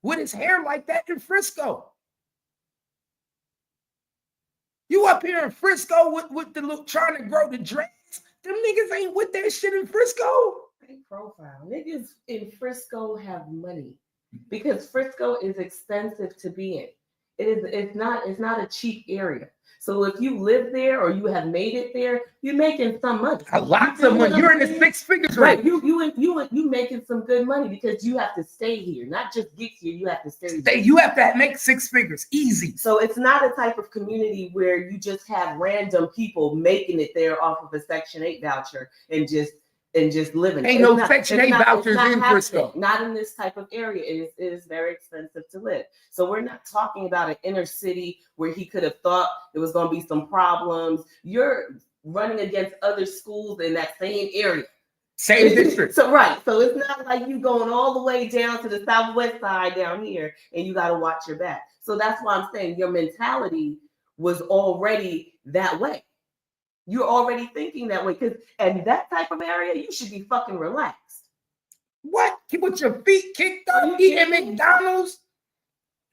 with his hair like that in Frisco. You up here in Frisco with the look trying to grow the dreads. Them niggas ain't with that shit in Frisco. Profile. Niggas in Frisco have money because Frisco is expensive to be in. It's not a cheap area. So if you live there or you have made it there, you're making some money. Lots of money. You're in the six figures, right? You making some good money because you have to stay here, not just get here. You have to stay. You have to make six figures easy. So it's not a type of community where you just have random people making it there off of a Section 8 voucher and just living. Ain't no Section 8 vouchers in Frisco. Not in this type of area. It is very expensive to live. So we're not talking about an inner city where he could have thought there was going to be some problems. You're running against other schools in that same area. Same district. So it's not like you going all the way down to the southwest side down here and you got to watch your back. So that's why I'm saying your mentality was already that way. You're already thinking that way and that type of area, you should be fucking relaxed. What? With your feet kicked up, eating McDonald's?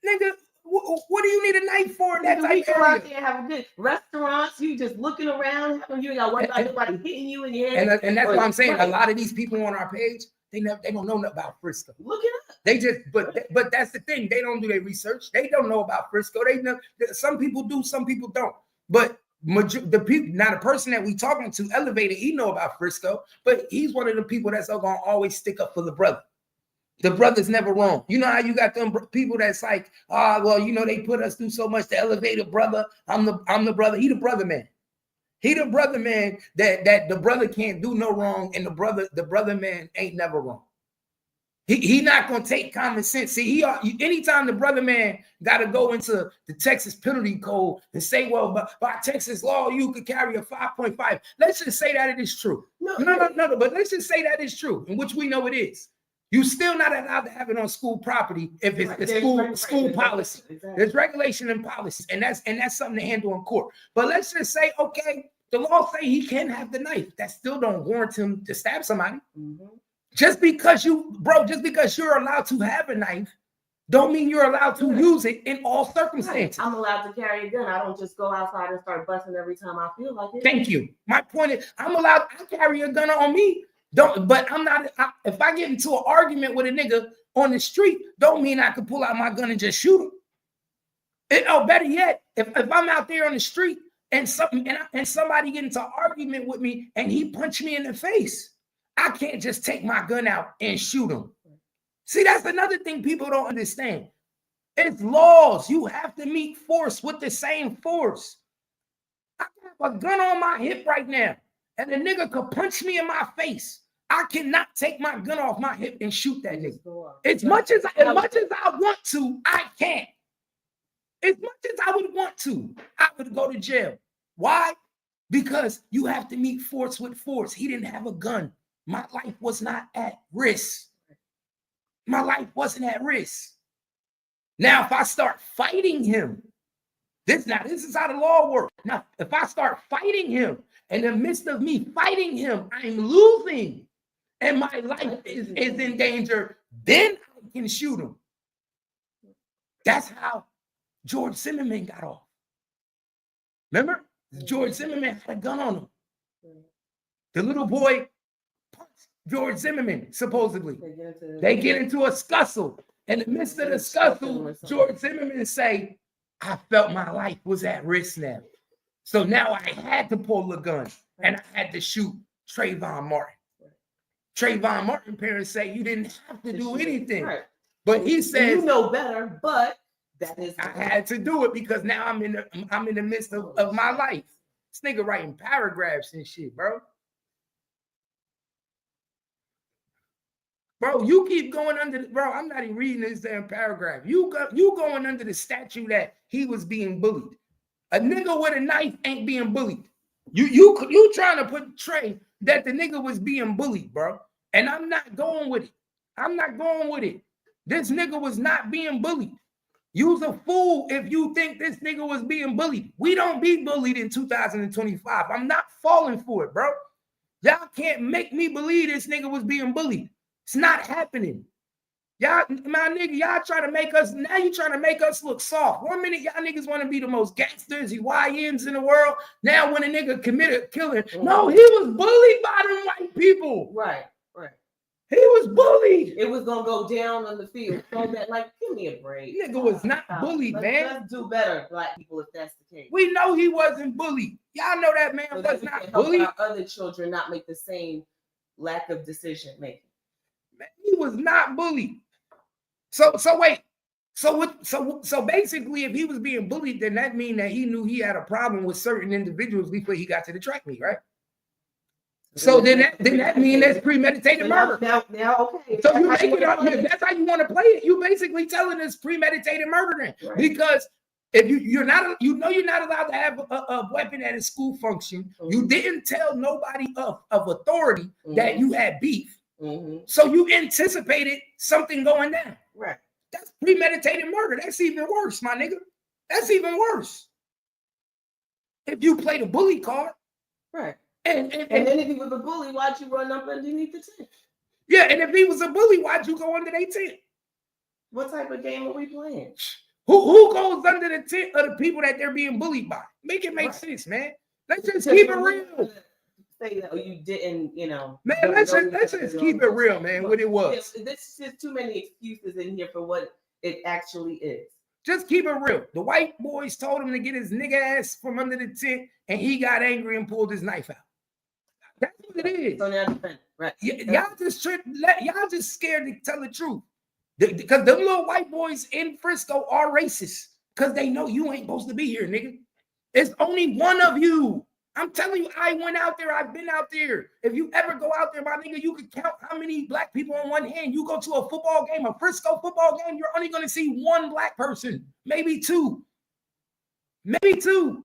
Nigga, what do you need a knife for in that type of area? Out there having good restaurants, you just looking around, you ain't got one nobody hitting you in your head. And that's what I'm saying. A lot of these people on our page, they don't know nothing about Frisco. Look it up. They just, but that's the thing. They don't do their research. They don't know about Frisco. They know some people do, some people don't. But the people, now the person that we talking to, Elevated, he know about Frisco, but he's one of the people that's gonna always stick up for the brother. The brother's never wrong. You know how you got them people that's like, well, you know, they put us through so much. The Elevated brother, I'm the brother. He the brother man. He the brother man that the brother can't do no wrong, and the brother man ain't never wrong. He not gonna take common sense. See, anytime the brother man got to go into the Texas penalty code and say, well, by Texas law, you could carry a 5.5. Let's just say that it is true. No, but let's just say that it's true, in which we know it is. You still not allowed to have it on school property if it's the school policy. Exactly. There's regulation and policies, and that's something to handle in court. But let's just say, okay, the law say he can have the knife. That still don't warrant him to stab somebody. Mm-hmm. Just because you're allowed to have a knife, don't mean you're allowed to use it in all circumstances. I'm allowed to carry a gun. I don't just go outside and start busting every time I feel like it. Thank you. My point is, I carry a gun on me. But I'm not. If I get into an argument with a nigga on the street, don't mean I can pull out my gun and just shoot him. Better yet, if I'm out there on the street and somebody get into an argument with me and he punched me in the face, I can't just take my gun out and shoot him. See, that's another thing people don't understand. It's laws. You have to meet force with the same force. I have a gun on my hip right now, and the nigga could punch me in my face. I cannot take my gun off my hip and shoot that nigga. As much as I want to, I can't. As much as I would want to, I would go to jail. Why? Because you have to meet force with force. He didn't have a gun. My life was not at risk. My life wasn't at risk. Now, if I start fighting him, this is how the law works. Now, if I start fighting him, in the midst of me fighting him, I'm losing, and my life is in danger, then I can shoot him. That's how George Zimmerman got off. Remember? George Zimmerman had a gun on him. The little boy punched George Zimmerman, supposedly. They get into a scuffle. In the midst of the scuffle, George Zimmerman say, I felt my life was at risk now. So now I had to pull the gun and I had to shoot Trayvon Martin. Trayvon Martin parents say you didn't have to do anything. Right. But he says, you know better, but that is I had to do it because now I'm in the midst of my life. This nigga writing paragraphs and shit, bro. Bro, you keep going under I'm not even reading this damn paragraph. You going under the statute that he was being bullied. A nigga with a knife ain't being bullied. You trying to portray that the nigga was being bullied, bro. And I'm not going with it. This nigga was not being bullied. You's a fool if you think this nigga was being bullied. We don't be bullied in 2025. I'm not falling for it, bro. Y'all can't make me believe this nigga was being bullied. It's not happening. Y'all, my nigga, y'all trying to make us, now you trying to make us look soft. 1 minute, y'all niggas want to be the most gangsters, YNs in the world. Now when a nigga committed a killing, no, he was bullied by them white people. Right. He was bullied. It was gonna go down on the field. So that, like, give me a break. Nigga was not bullied, man. Let's do better, black people, if that's the case. We know he wasn't bullied. Y'all know that man so was that not help bullied. Our other children not make the same lack of decision making. Man, he was not bullied. So wait. So basically, if he was being bullied, then that means that he knew he had a problem with certain individuals before he got to the track meet, right? So then that means that's premeditated murder. Now, okay. So you make it up. If that's how you want to play it, you basically telling us premeditated murder then. Right. Because if you're not allowed to have a weapon at a school function, you didn't tell nobody of authority that you had beef. So you anticipated something going down. Right. That's premeditated murder. That's even worse, my nigga. That's even worse. If you play the bully card. Right. And then if he was a bully, why'd you run up underneath the tent? Yeah, and if he was a bully, why'd you go under their tent? What type of game are we playing? Who goes under the tent of the people that they're being bullied by? Make it make sense, man. Let's just keep it real. Say that you didn't, man. Let's just keep it real, man. What it was. There's just too many excuses in here for what it actually is. Just keep it real. The white boys told him to get his nigga ass from under the tent, and he got angry and pulled his knife out. That's what it is. So now defend, right? Y'all just scared to tell the truth. Because them little white boys in Frisco are racist. Because they know you ain't supposed to be here, nigga. It's only one of you. I'm telling you, I went out there. I've been out there. If you ever go out there, my nigga, you can count how many black people on one hand. You go to a football game, a Frisco football game, you're only going to see one black person. Maybe two. Maybe two.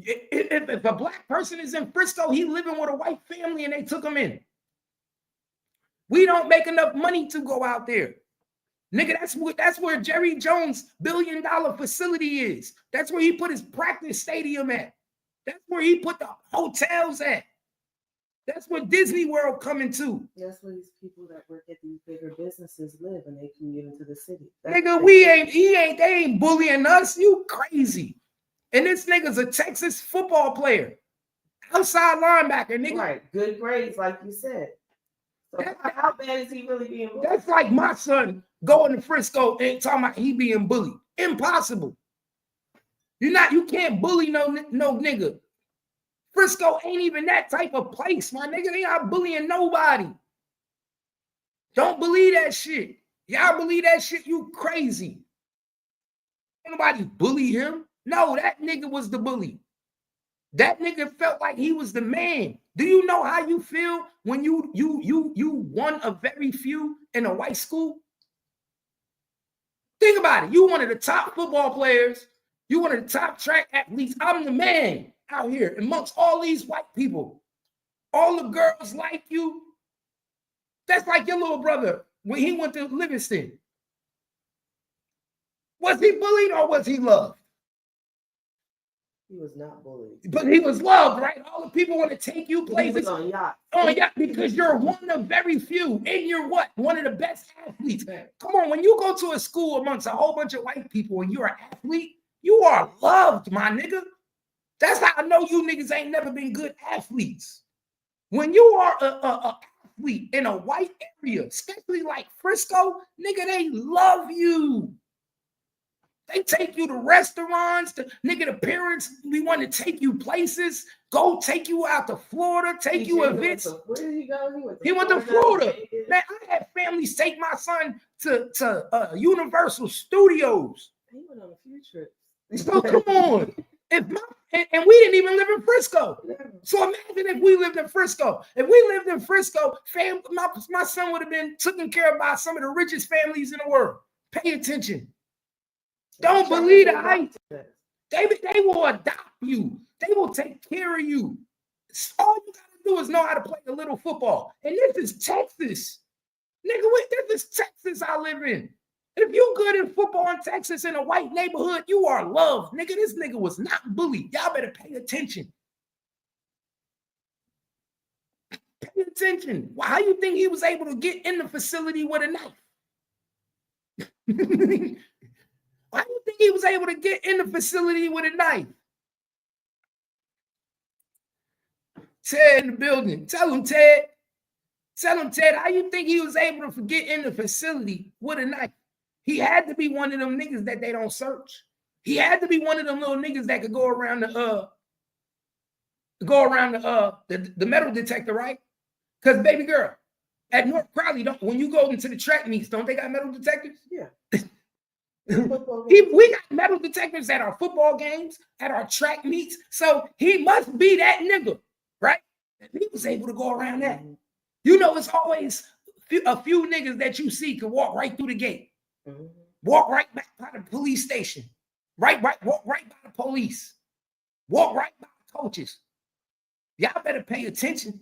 If a black person is in Frisco, he living with a white family and they took him in. We don't make enough money to go out there. Nigga, that's where Jerry Jones' $1 billion facility is. That's where he put his practice stadium at. That's where he put the hotels at. That's where Disney World coming to. That's where these people that work at these bigger businesses live and they commute into the city. Nigga, they ain't bullying us. You crazy. And this nigga's a Texas football player. Outside linebacker, nigga. Right. Good grades, like you said. So how bad is he really being bullied? That's like my son going to Frisco and talking about he being bullied. Impossible. You can't bully no nigga. Frisco ain't even that type of place, my nigga. They not bullying nobody. Don't believe that shit. Y'all believe that shit, you crazy. Ain't nobody bully him. No, that nigga was the bully. That nigga felt like he was the man. Do you know how you feel when you one of very few in a white school? Think about it. You one of the top football players. You one of the top track athletes. I'm the man out here amongst all these white people. All the girls like you. That's like your little brother when he went to Livingston. Was he bullied or was he loved? He was not bullied. But he was loved, right? All the people want to take you places. He was on yacht. Oh, yeah, because you're one of very few. And you're what? One of the best athletes. Come on, when you go to a school amongst a whole bunch of white people and you're an athlete, you are loved, my nigga. That's how I know you niggas ain't never been good athletes. When you are a athlete in a white area, especially like Frisco, nigga, they love you. They take you to restaurants, the parents, we want to take you places, go take you out to Florida, take you events. Where did he go? He went to Florida. Man, I had families take my son to Universal Studios. He went on a few trips. So come on. And we didn't even live in Frisco. So imagine if we lived in Frisco. If we lived in Frisco, my son would have been taken care of by some of the richest families in the world. Pay attention. Don't believe the hype. They will adopt you. They will take care of you. All you gotta do is know how to play a little football. And this is Texas. Nigga, this is Texas I live in. If you good in football in Texas in a white neighborhood, you are loved. Nigga, this nigga was not bullied. Y'all better pay attention. Pay attention. How you think he was able to get in the facility with a knife? Why do you think he was able to get in the facility with a knife? Ted in the building. Tell him, Ted. Tell him, Ted, how you think he was able to get in the facility with a knife? He had to be one of them niggas that they don't search. He had to be one of them little niggas that could go around the metal detector, right? Because baby girl, at North Crowley, when you go into the track meets, don't they got metal detectors? Yeah. We got metal detectors at our football games, at our track meets. So he must be that nigga, right? And he was able to go around that. You know, it's always a few niggas that you see can walk right through the gate, walk right back by the police station, walk right by the police, walk right by the coaches. Y'all better pay attention.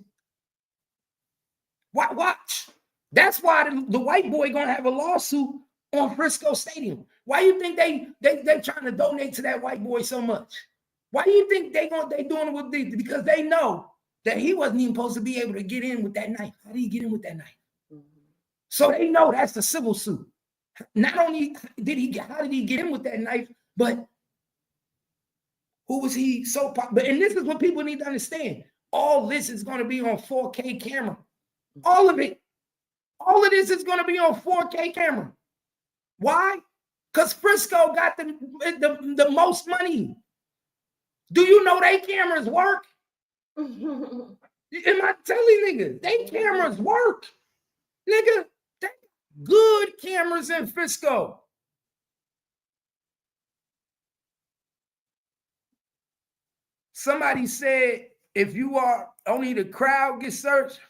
Watch. That's why the white boy gonna have a lawsuit on Frisco Stadium. Why you think they trying to donate to that white boy so much? Why do you think they doing it with these? Because they know that he wasn't even supposed to be able to get in with that knife. How did he get in with that knife? So they know that's the civil suit. Not only how did he get in with that knife, but who was he so popular? And this is what people need to understand. All this is going to be on 4K camera. All of it. All of this is going to be on 4K camera. Why? Because Frisco got the most money. Do you know they cameras work? Am I telling niggas? They cameras work. Nigga, they good cameras in Frisco. Somebody said, if you are only the crowd gets searched.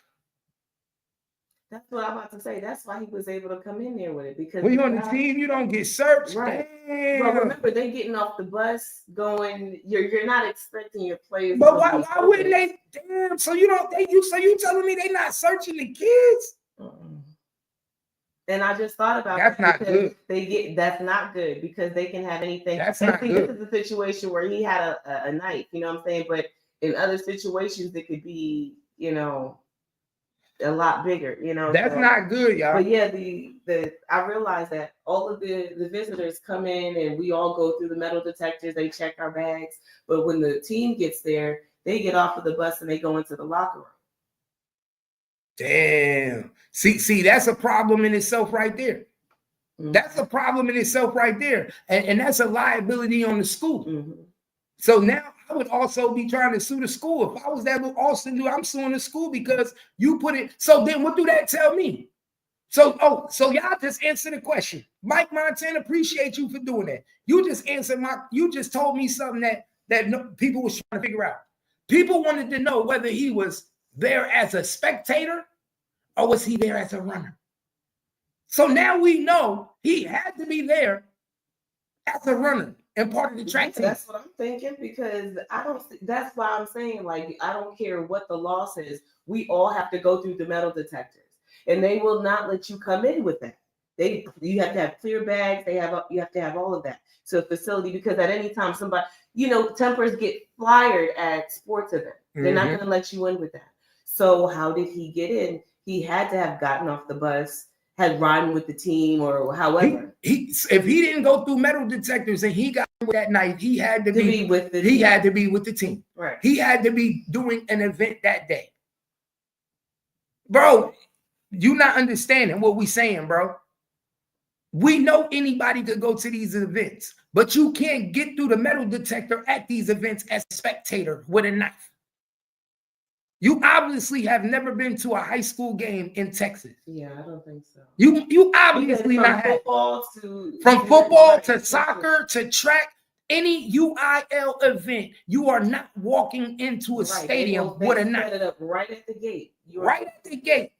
That's what I'm about to say. That's why he was able to come in there with it. Because when you're on the team, you don't get searched. Right. Damn. But remember, they getting off the bus going, you're not expecting your players. But why wouldn't they? Damn. So you telling me they not searching the kids? And I just thought about that's not good. That's not good because they can have anything. That's not good. This is a situation where he had a knife, you know what I'm saying? But in other situations, it could be, a lot bigger, That's not good, y'all. But yeah, I realized that all of the visitors come in and we all go through the metal detectors, they check our bags. But when the team gets there, they get off of the bus and they go into the locker room. Damn. See, that's a problem in itself right there. Mm-hmm. That's a problem in itself right there. And that's a liability on the school. Mm-hmm. So now I would also be trying to sue the school. If I was that with Austin, I'm suing the school because you put it. So then what do that tell me? So y'all just answer the question. Mike Montana, appreciate you for doing that. You just told me something that people was trying to figure out. People wanted to know whether he was there as a spectator or was he there as a runner? So now we know he had to be there as a runner and part of the track team. That's what I'm thinking because that's why I'm saying, like, I don't care what the law says. We all have to go through the metal detectors and they will not let you come in with that. You have to have clear bags. You have to have all of that to a facility because at any time somebody, tempers get fired at sports events. They're not going to let you in with that. So how did he get in? He had to have gotten off the bus, had ridden with the team or however. If he didn't go through metal detectors and he got with that night, he had to be with the team. He had to be with the team. Right. He had to be doing an event that day. Bro, you not understanding what we saying, bro. We know anybody could go to these events, but you can't get through the metal detector at these events as a spectator with a knife. You obviously have never been to a high school game in Texas. Yeah, I don't think so. You obviously not have. From football to soccer to track, any UIL event, you are not walking into a stadium with a knife. Set it up right at the gate. Right at the gate.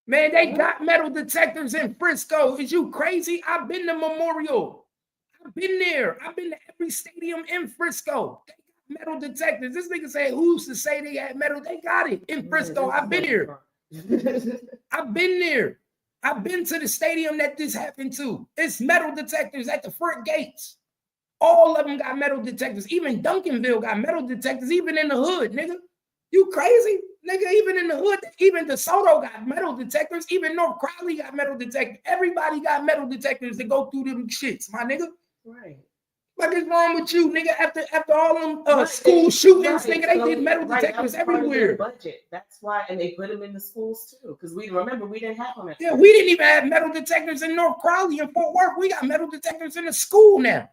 Man, they got metal detectors in Frisco. Is you crazy? I've been to Memorial. I've been there. I've been to every stadium in Frisco. They got metal detectors. This nigga say, who's to say they had metal? They got it in Frisco. I've been here. I've been there. I've been to the stadium that this happened to. It's metal detectors at the front gates. All of them got metal detectors. Even Duncanville got metal detectors, even in the hood, nigga. You crazy? Nigga, even in the hood, even DeSoto got metal detectors. Even North Crowley got metal detectors. Everybody got metal detectors that go through them shits, my nigga. Right. What is wrong with you, nigga? After all them school shootings, nigga, they did metal detectors everywhere. Budget. That's why, and they put them in the schools too. Because we didn't have them. Yeah, we didn't even have metal detectors in North Crowley and Fort Worth. We got metal detectors in the school now.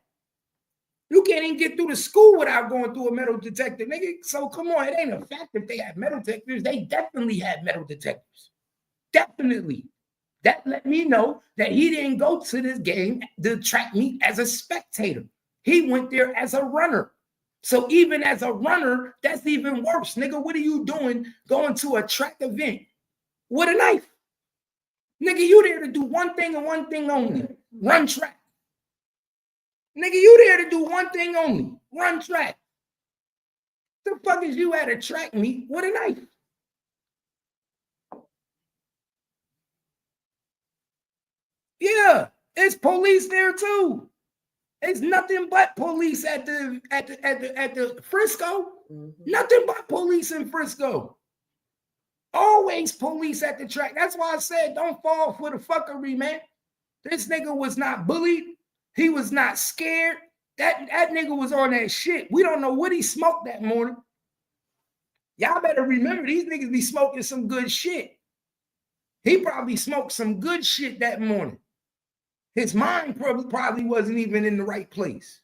You can't even get through the school without going through a metal detector, nigga. So come on, it ain't a fact that they have metal detectors. They definitely had metal detectors. Definitely. That let me know that he didn't go to this game, the track meet, as a spectator. He went there as a runner. So even as a runner, that's even worse. Nigga, what are you doing going to a track event with a knife? Nigga, you there to do one thing and one thing only. Run track. Nigga, you there to do one thing only. Run track. The fuck is you at a track meet with a knife? Yeah, it's police there too. It's nothing but police at the Frisco. Mm-hmm. Nothing but police in Frisco. Always police at the track. That's why I said don't fall for the fuckery, man. This nigga was not bullied. He was not scared. That nigga was on that shit. We don't know what he smoked that morning. Y'all better remember, these niggas be smoking some good shit. He probably smoked some good shit that morning. His mind probably wasn't even in the right place.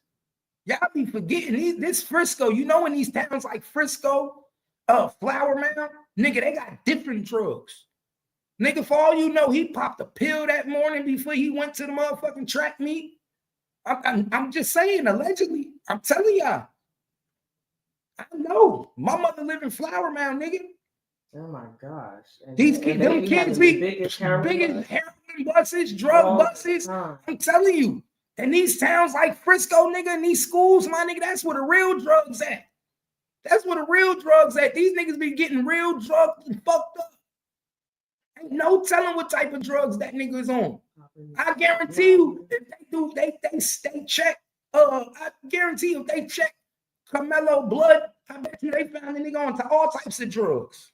Y'all be forgetting this Frisco. You know, in these towns like Frisco, Flower Mound, nigga, they got different drugs. Nigga, for all you know, he popped a pill that morning before he went to the motherfucking track meet. I'm just saying, allegedly. I'm telling y'all. I know. My mother live in Flower Mound, nigga. Oh my gosh. These kids, them kids be biggest heroin buses, drug buses. I'm telling you. And these towns like Frisco, nigga, and these schools, my nigga, that's where the real drugs at. That's where the real drugs at. These niggas be getting real drugs and fucked up. Ain't no telling what type of drugs that nigga is on. I guarantee you, if they do, they check. I guarantee you, if they check Karmelo blood, I bet you they found the nigga on all types of drugs.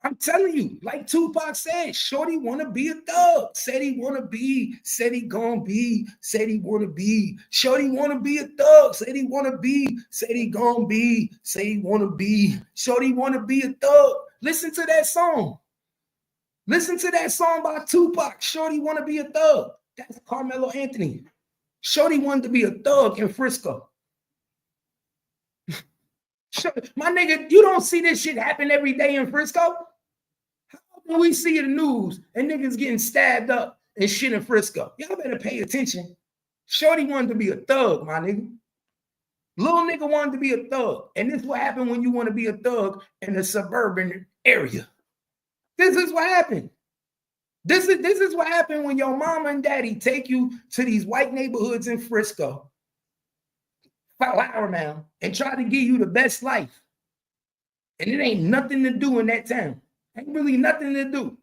I'm telling you, like Tupac said, Shorty wanna be a thug. Said he wanna be, said he gonna be, said he wanna be. Shorty wanna be a thug. Said he wanna be, said he gonna be, said he wanna be. Shorty wanna be a thug. Listen to that song. Listen to that song by Tupac. Shorty wanna be a thug. That's Karmelo Anthony. Shorty wanted to be a thug in Frisco. My nigga, you don't see this shit happen every day in Frisco? How often we see the news and niggas getting stabbed up and shit in Frisco? Y'all better pay attention. Shorty wanted to be a thug, my nigga. Little nigga wanted to be a thug. And this is what happened when you want to be a thug in a suburban area. This is what happened. This is what happened when your mama and daddy take you to these white neighborhoods in Frisco, Flower Mound, and try to give you the best life. And it ain't nothing to do in that town. Ain't really nothing to do.